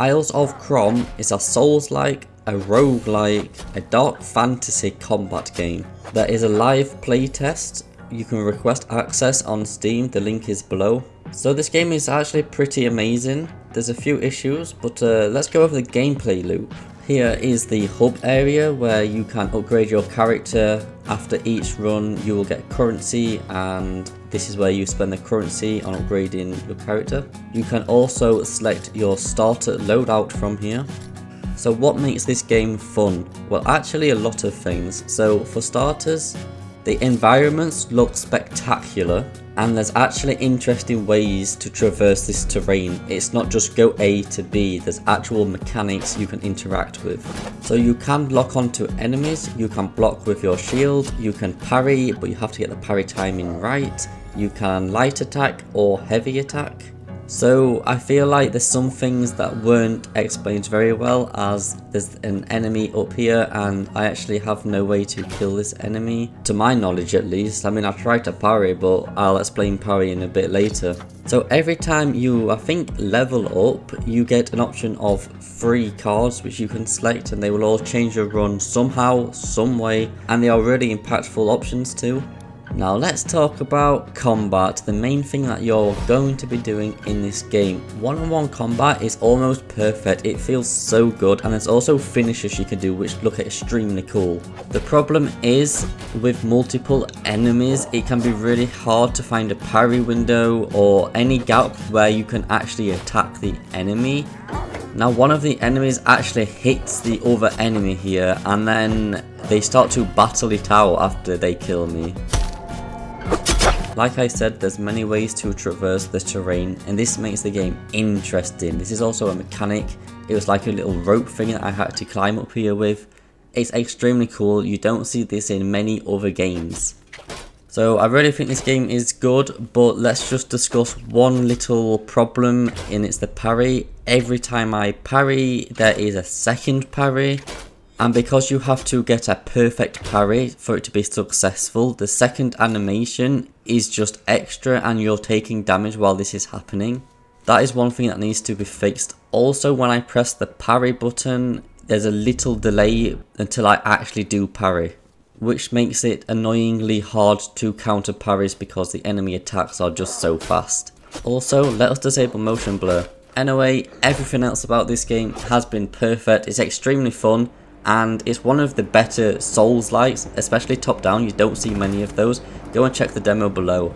Isles of Khrom is a Souls-like, a roguelike, a dark fantasy combat game. There is a live playtest. You can request access on Steam, the link is below. So this game is actually pretty amazing. There's a few issues, but let's go over the gameplay loop. Here is the hub area where you can upgrade your character. After each run you will get currency, and this is where you spend the currency on upgrading your character. You can also select your starter loadout from here. So what makes this game fun? Well, actually a lot of things. So for starters, the environments look spectacular, and there's actually interesting ways to traverse this terrain. It's not just go A to B, there's actual mechanics you can interact with. So you can lock onto enemies, you can block with your shield, you can parry, but you have to get the parry timing right. You can light attack or heavy attack. So I feel like there's some things that weren't explained very well, as there's an enemy up here and I actually have no way to kill this enemy, to my knowledge at least. I mean, I tried to parry, but I'll explain parry in a bit later. So every time you, I think, level up, you get an option of 3 cards which you can select, and they will all change your run somehow, some way, and they are really impactful options too. Now let's talk about combat, the main thing that you're going to be doing in this game. One-on-one combat is almost perfect, it feels so good, and there's also finishes you can do which look extremely cool. The problem is, with multiple enemies, it can be really hard to find a parry window or any gap where you can actually attack the enemy. Now one of the enemies actually hits the other enemy here, and then they start to battle it out after they kill me. Like I said, there's many ways to traverse the terrain, and this makes the game interesting. This is also a mechanic. It was like a little rope thing that I had to climb up here with. It's extremely cool. You don't see this in many other games. So I really think this game is good, but let's just discuss one little problem, and it's the parry. Every time I parry, there is a second parry. And because you have to get a perfect parry for it to be successful, the second animation is just extra and you're taking damage while this is happening. That is one thing that needs to be fixed. Also, when I press the parry button, there's a little delay until I actually do parry, which makes it annoyingly hard to counter parries because the enemy attacks are just so fast. Also, let us disable motion blur. Anyway, everything else about this game has been perfect. It's extremely fun, and it's one of the better Souls-likes, especially top down. You don't see many of those. Go and check the demo below.